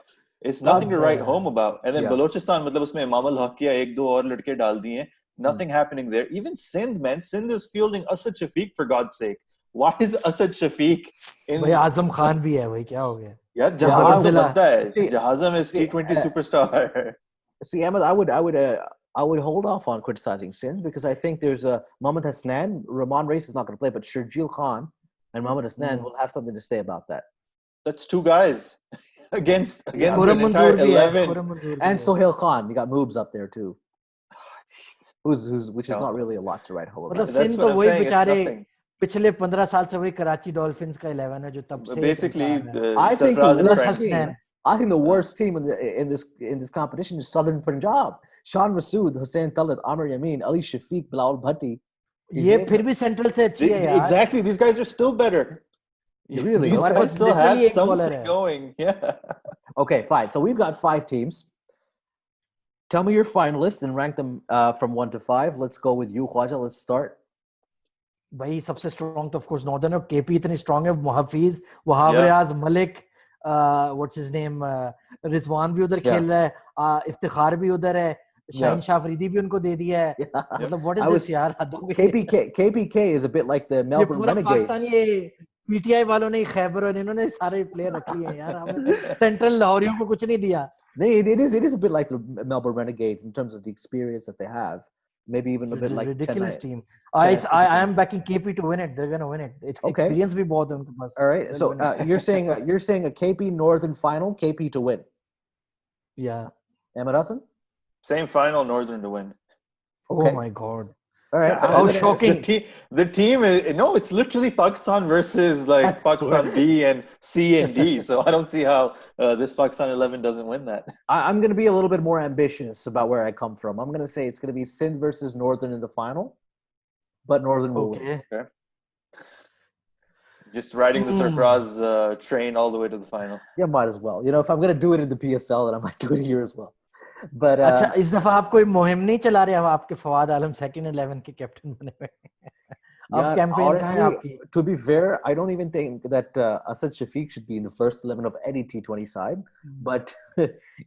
It's nothing to write home about. And then Balochistan, मतलब उसमें इमाम अल हक या एक दो और लड़के डाल दिए. Nothing happening there. Even Sindh, man. Sindh is fielding Asad Shafiq for God's sake. Why is Asad Shafiq in? भाई आजम खान भी है भाई, क्या हो गया? Yeah, Jahazam बनता है. Jahazam is T20 superstar. See, Ahmed, I would hold off on criticizing Sindh because I think there's Mohammad Hasnan. Rahman Race is not going to play, but Sharjeel Khan and Mohammad Hasnan will have something to say about that. That's two guys against an entire 11. And Sohail Khan, you got Moobs up there too. Which is not really a lot to write home about. मतलब सिंध तो वही बेचारे पिछले 15 साल से वही Karachi dolphins का 11 है जो तब से basically I think the worst team in this competition is Southern Punjab. Shan Masood, Hussain Talat, Amir Yameen, Ali Shafiq, Bilal Bhatti. ये फिर भी सेंट्रल से अच्छी है यार. Exactly, these guys are still better. Really? These guys still have something going. Yeah. Okay, fine. So we've got 5 teams. Tell me your finalists and rank them from 1 to 5. Let's go with you, Khwaja. Let's start. भाई सबसे strong तो of course northern है. KP इतनी strong है. Hafeez, Wahab Riaz, Malik, what's his name, Rizwan भी उधर खेल रहा है, इफ्तिखार भी उधर है, शाहीन शाह अफरीदी भी उनको दे दिया है. मतलब व्हाट इज दिस यार? KPK is a bit like the Melbourne Renegades. Pakistan ये पीटीआई वालों ने खैबर और इन्होंने सारे प्लेयर रख लिए हैं यार. हमें सेंट्रल लाहौरियों को कुछ नहीं दिया. It is a bit like the Melbourne Renegades in terms of the experience that they have. maybe even a bit like ridiculous Chennai. team. Chennai I am backing KP to win it. They're gonna win it. It's Okay. experience भी बहुत है उनके पास. All right. They'll So win it. you're saying a KP Northern final, KP to win. Yeah. Ahmed Hassan? Same final, Northern to win. Oh Okay. my God. All right. How shocking. The team is no, it's literally Pakistan versus like Pakistan B and C and D. So I don't see how this Pakistan 11 doesn't win that. I'm going to be a little bit more ambitious about where I come from. I'm going to say it's going to be Sindh versus Northern in the final, but Northern will win. Okay. Just riding the Sarfaraz train all the way to the final. Yeah, might as well. You know, if I'm going to do it in the PSL, then I might do it here as well. But अच्छा इस दफा आप कोई मुहिम नहीं चला रहे, अब आपके फवाद आलम सेकंड 11 के कैप्टन बने हुए हैं. अब कैंपेन कहां है आपकी? To be fair, I don't even think that Asad Shafiq should be in the first 11 of any T20 side, but you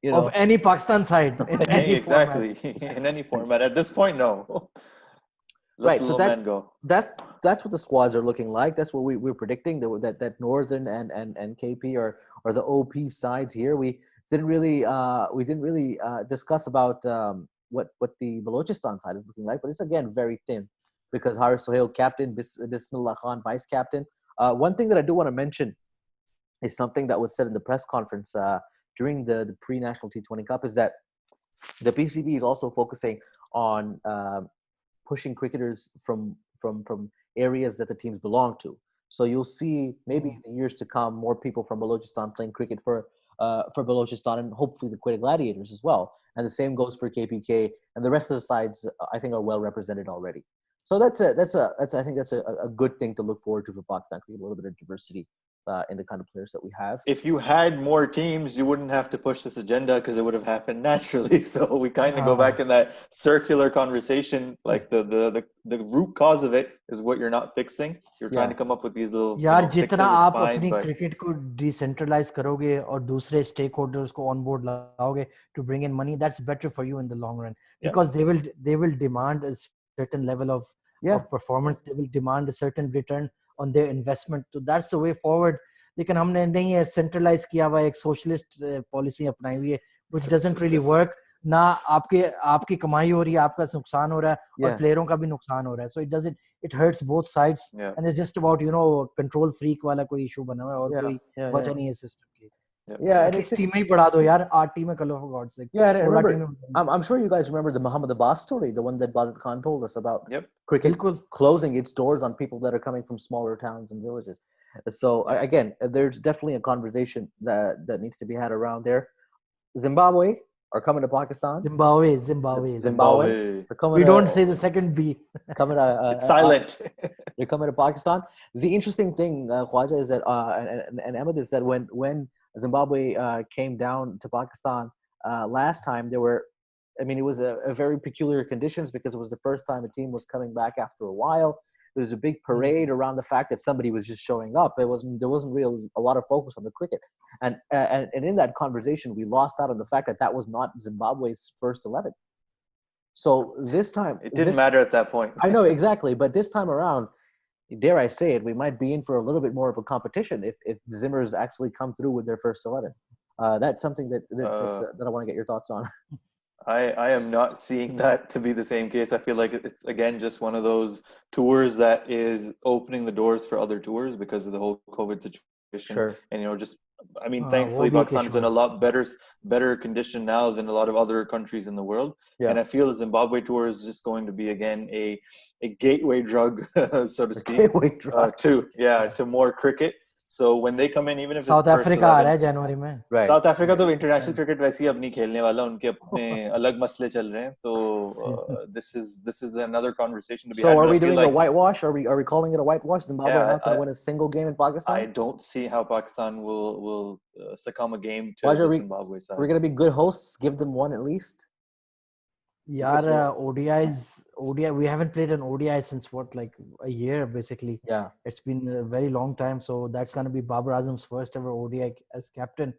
know, of any Pakistan side in any exactly format. in any format at this point, no. Right, so that's what the squads are looking like. That's what we're predicting, that Northern and KP are the OP sides here. We didn't really discuss about what the Balochistan side is looking like, but it's again very thin because Haris Sohail captain, Bismillah Khan vice captain. One thing that I do want to mention is something that was said in the press conference during the pre-national T20 Cup, is that the PCB is also focusing on pushing cricketers from areas that the teams belong to. So you'll see maybe in the years to come more people from Balochistan playing cricket for Balochistan and hopefully the Quetta Gladiators as well. And the same goes for KPK, and the rest of the sides I think are well represented already. So I think that's a good thing to look forward to for Pakistan, create a little bit of diversity in the kind of players that we have. If you had more teams, you wouldn't have to push this agenda because it would have happened naturally. So we kind of go back in that circular conversation. Like the root cause of it is what you're not fixing. You're trying to come up with these little यार fixes, जितना आप fine, अपनी but... cricket को decentralise करोगे और दूसरे stake holders को on board लाओगे to bring in money, that's better for you in the long run, because they will demand a certain level of performance. They will demand a certain return on their investment. So that's the way forward. लेकिन हमने नहीं है centralise किया हुआ एक socialist policy अपनाई हुई है, which doesn't really work. ना आपकी कमाई हो रही है, आपका नुकसान हो रहा है और प्लेयरों का भी नुकसान हो रहा है. So it hurts both sides, and it's just about control freak वाला कोई इशू बना हुआ है और कोई वजह नहीं है सिस्टम की. At least टीम ही बढ़ा दो यार, 8 टीमें कर लो for God's sake. Yeah, I remember, I'm sure you guys remember the Muhammad Abbas story, the one that Bazat Khan told us about cricket closing its doors on people that are coming from smaller towns and villages. So again, there's definitely a conversation that needs to be had around there. Zimbabwe are coming to Pakistan. Zimbabwe. We don't say the second B. Coming it's silent. They're coming to Pakistan. The interesting thing, Khwaja, is that and Ahmed, is that when Zimbabwe came down to Pakistan last time, it was a very peculiar conditions because it was the first time a team was coming back after a while. There was a big parade around the fact that somebody was just showing up. There wasn't really a lot of focus on the cricket, and in that conversation, we lost out on the fact that was not Zimbabwe's first 11. So this time, it didn't matter at that point. I know exactly, but this time around, dare I say it, we might be in for a little bit more of a competition if Zimmers actually come through with their first 11. That's something that I want to get your thoughts on. I am not seeing that to be the same case. I feel like it's, again, just one of those tours that is opening the doors for other tours because of the whole COVID situation. Sure. And, thankfully, Pakistan is in a lot better condition now than a lot of other countries in the world. Yeah. And I feel the Zimbabwe tour is just going to be, again, a gateway drug, so to speak. Gateway drug. To more cricket. So when they come in, even if South Africa आ रहा है जनवरी में. Right. South Africa तो international cricket वैसे ही अब नहीं खेलने वाला, उनके अपने अलग मसले चल रहे हैं. तो this is another conversation to be had. So are we doing a whitewash? Are we calling it a whitewash? Zimbabwe are not going to win a single game in Pakistan? I don't see how Pakistan will succumb a game to the Zimbabwe side. We're going to be good hosts. Give them one at least. Yeah, ODI. We haven't played an ODI since a year basically. Yeah, it's been a very long time. So that's going to be Babar Azam's first ever ODI as captain.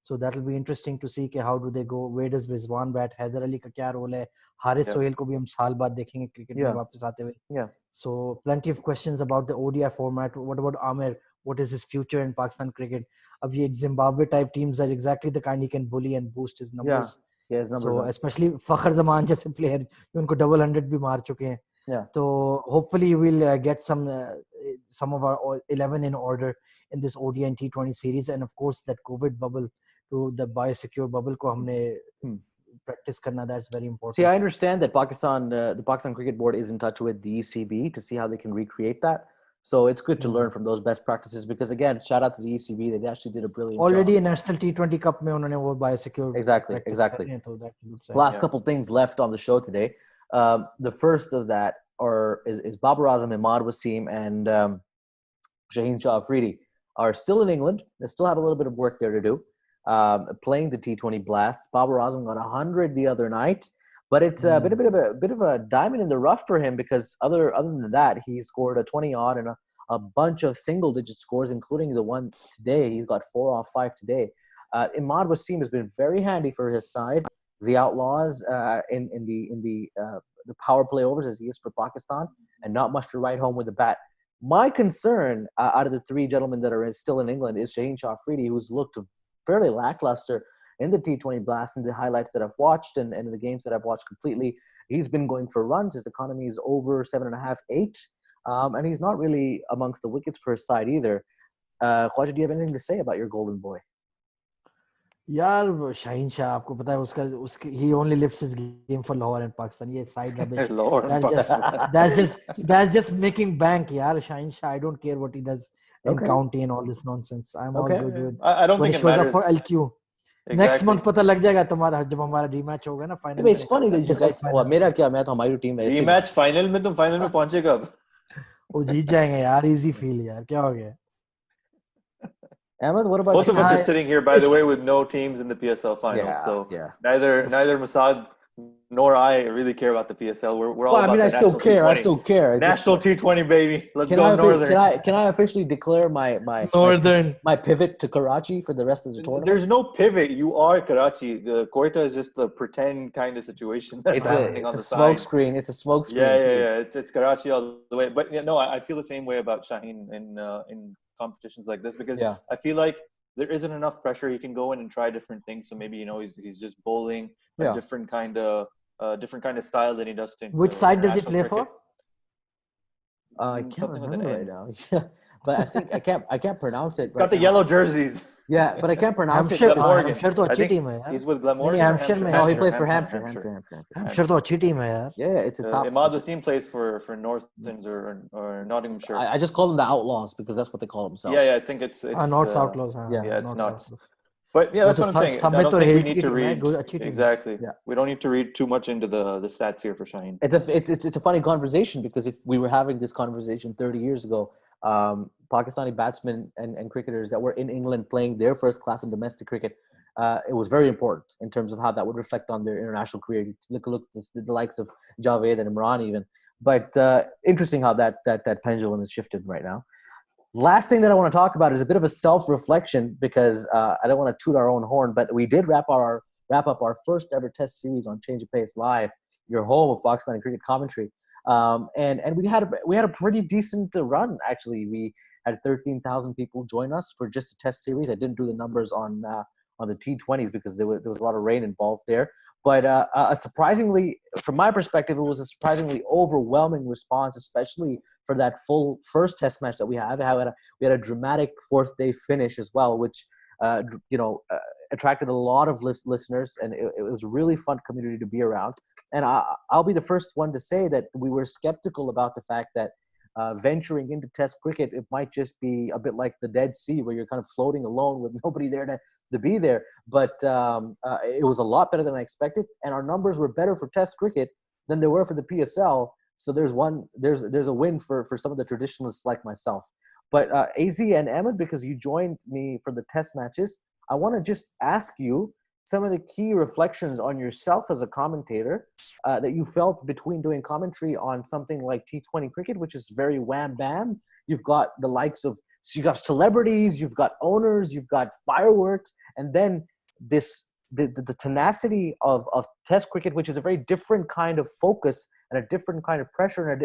So that'll be interesting to see how do they go. Where does Rizwan bat? Haider Ali का क्या role है? Haris Sohail को भी हम साल बाद देखेंगे cricket में वापस आते हुए. Yeah. So plenty of questions about the ODI format. What about Amir? What is his future in Pakistan cricket? अब ये Zimbabwe type teams are exactly the kind he can bully and boost his numbers. Yeah, his numbers So up. especially Fakhar Zaman जैसे player जो उनको double 100 भी मार चुके हैं. Yeah. So hopefully we'll get some of our 11 in order in this ODI and T20 series, and of course that COVID bubble, to the biosecure bubble को हमने practice करना. That's very important. See, I understand that Pakistan, the Pakistan Cricket Board is in touch with the ECB to see how they can recreate that. So it's good to learn from those best practices because, again, shout out to the ECB. They actually did a brilliant Already job. National T20 Cup में उन्होंने वो biosecure Exactly. कर रहे हैं, so that's a good sign. Last couple things left on the show today. The first of that is Babar Azam, Imad Wasim, and Shaheen Shah Afridi are still in England. They still have a little bit of work there to do. Playing the T20 Blast. Babar Azam got 100 the other night, but it's a bit of a diamond in the rough for him because other than that, he scored a 20 odd and a bunch of single digit scores, including the one today. He's got 4 off 5 today. Imad Wasim has been very handy for his side. The Outlaws in the power play overs as he is for Pakistan, and not much to write home with the bat. My concern out of the 3 gentlemen that are still in England is Shaheen Shah Afridi, who's looked fairly lackluster in the T20 Blast and the highlights that I've watched and the games that I've watched completely. He's been going for runs. His economy is over 7.5, 8. And he's not really amongst the wickets for his side either. Khwaja, do you have anything to say about your golden boy? यार शाहीन शाह आपको पता है उसके he only lifts his game for Lahore and Pakistan. ये side rubbish. that's just making bank यार. Shahin Shah, I don't care what he does in county and all this nonsense. I'm all good with. I don't think it matters. Up for LQ. Exactly. Next month पता लग जाएगा तुम्हारा जब हमारा rematch होगा ना final. It's funny that you guys. Well, मेरा क्या मैं तो हमारी team है. Rematch final में तुम final में पहुंचे कब? वो जीत जाएंगे यार. Easy feel यार. क्या हो गया? Ahmed, what about both of us are sitting here, by the way, with no teams in the PSL finals. Neither Masad nor I really care about the PSL. We're all about I still care. I still care. National T20, baby. Let's go Northern. Can I officially declare my Northern my pivot to Karachi for the rest of the tournament? There's no pivot. You are Karachi. The Quetta is just the pretend kind of situation that's happening on the side. It's a smokescreen. It's a smokescreen. Yeah. It's Karachi all the way. But no, I feel the same way about Shaheen in competitions like this because I feel like there isn't enough pressure. He can go in and try different things. So maybe he's just bowling a different kind of style than he does. Which side does he play for? I can't remember right now. Yeah, but I think I can't pronounce it. It's got the yellow jerseys. Yeah, but I can't pronounce it. Hampshire तो अच्छी team है यार. He's with Glamorgan. Hampshire में. No, he plays for Hampshire. Hampshire तो अच्छी team है यार. Yeah, it's a top. Imad Wasim plays for Northlands or Nottinghamshire. I just call them the Outlaws because that's what they call themselves. Yeah, I think it's North's Outlaws. Yeah, it's not. But yeah, that's what I'm saying. I don't think we need to read exactly. Yeah. We don't need to read too much into the stats here for Shaheen. It's a funny conversation because if we were having this conversation 30 years ago, Pakistani batsmen and cricketers that were in England playing their first class in domestic cricket, it was very important in terms of how that would reflect on their international career. Look at the likes of Javed and Imran even. But interesting how that pendulum has shifted right now. Last thing that I want to talk about is a bit of a self-reflection because I don't want to toot our own horn, but we did wrap up our first ever test series on Change of Pace Live, your home of Pakistani cricket commentary. And we had a pretty decent run actually. We had 13,000 people join us for just a test series. I didn't do the numbers on the T20s because there was a lot of rain involved there. But surprisingly, from my perspective, it was a surprisingly overwhelming response, especially for that full first test match that we had. We had a dramatic fourth day finish as well, which attracted a lot of listeners, and it was a really fun community to be around. And I'll be the first one to say that we were skeptical about the fact that venturing into test cricket, it might just be a bit like the Dead Sea where you're kind of floating alone with nobody there to be there. But it was a lot better than I expected. And our numbers were better for test cricket than they were for the PSL. So there's a win for some of the traditionalists like myself. But AZ and Ahmed, because you joined me for the test matches, I want to just ask you some of the key reflections on yourself as a commentator that you felt between doing commentary on something like T20 cricket, which is very wham bam. You've got the likes of, so you got celebrities, you've got owners, you've got fireworks, and then the tenacity of test cricket, which is a very different kind of focus and a different kind of pressure, and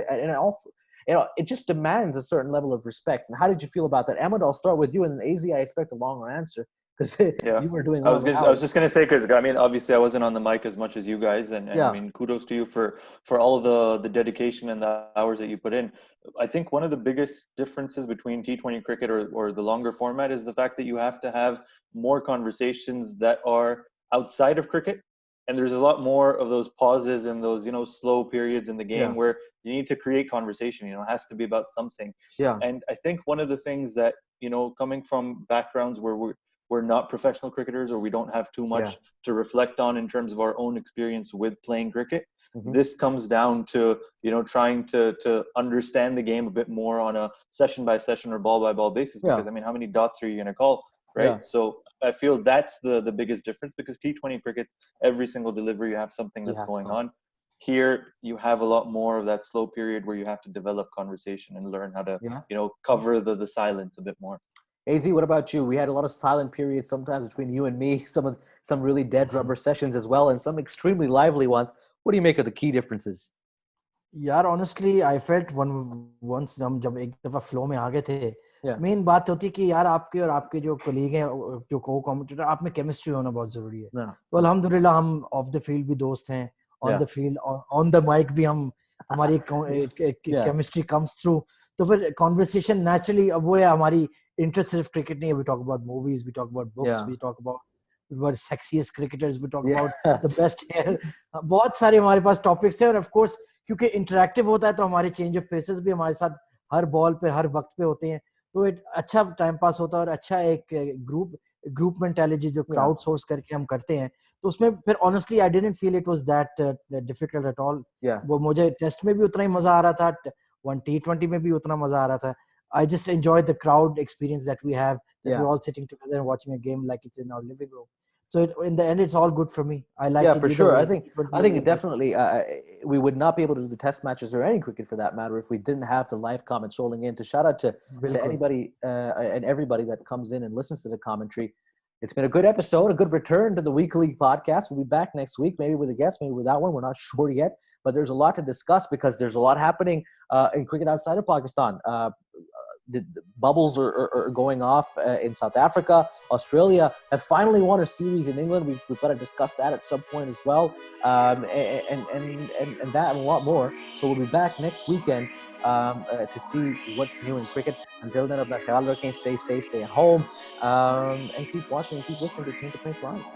it just demands a certain level of respect. And how did you feel about that? Ahmed, I'll start with you, and AZ, I expect a longer answer because Yeah. you were doing I all was the just, I was just gonna say, because I mean, obviously, I wasn't on the mic as much as you guys, and I mean, kudos to you for all the dedication and the hours that you put in. I think one of the biggest differences between T20 cricket or the longer format is the fact that you have to have more conversations that are outside of cricket, and there's a lot more of those pauses and those slow periods in the game where you need to create conversation. It has to be about something. Yeah. And I think one of the things that coming from backgrounds where we're not professional cricketers, or we don't have too much to reflect on in terms of our own experience with playing cricket. This comes down to trying to understand the game a bit more on a session by session or ball by ball basis, because I mean, how many dots are you going to call, right? So I feel that's the biggest difference, because T20 cricket, every single delivery you have something that's going on. Here you have a lot more of that slow period where you have to develop conversation and learn how to cover the silence a bit more. AZ, what about you? We had a lot of silent periods sometimes between you and me, some really dead rubber sessions as well, and some extremely lively ones. What do you make of the key differences? यार honestly I felt once हम जब एक दफा flow में आ गए थे, main बात होती है कि यार आपके और आपके जो colleague हैं, जो co-commentator, आप में chemistry होना बहुत जरूरी है. तो अल्हम्दुलिल्लाह हम off the field भी दोस्त हैं, on the field, on the mic भी हमारी chemistry comes through. तो फिर conversation naturally अब वो है, हमारी interest सिर्फ cricket नहीं है. We talk about movies, we talk about books, we talk about sexiest cricketers, we talk about the best hair. बहुत सारे हमारे पास topics थे, और of course क्योंकि इंटरैक्टिव होता है तो हमारे चेंज ऑफ पेसेस भी हमारे साथ हर बॉल पे हर वक्त पे होते हैं, तो एक अच्छा टाइम पास होता है और अच्छा एक ग्रुप मेंटालिटी जो क्राउड सोर्स करके हम करते हैं, तो उसमें फिर honestly I didn't feel it was that difficult at all. वो मुझे टेस्ट में भी उतना ही मजा आ रहा था, वन T20 में भी उतना मजा आ रहा था. I just enjoyed the crowd experience that we have, that we're all sitting together and watching a game like it's in our living room. So in the end, it's all good for me. I like it for sure. way. I think it definitely. We would not be able to do the test matches or any cricket for that matter if we didn't have the live comments rolling in. To shout out to anybody and everybody that comes in and listens to the commentary. It's been a good episode, a good return to the weekly podcast. We'll be back next week, maybe with a guest, maybe with that one. We're not sure yet, but there's a lot to discuss because there's a lot happening in cricket outside of Pakistan. The bubbles are going off in South Africa. Australia have finally won a series in England. We've got to discuss that at some point as well, and that and a lot more. So we'll be back next weekend to see what's new in cricket. Until then, apna khayal rakhein, stay safe, stay at home, and keep watching and keep listening to Change the Pace Live.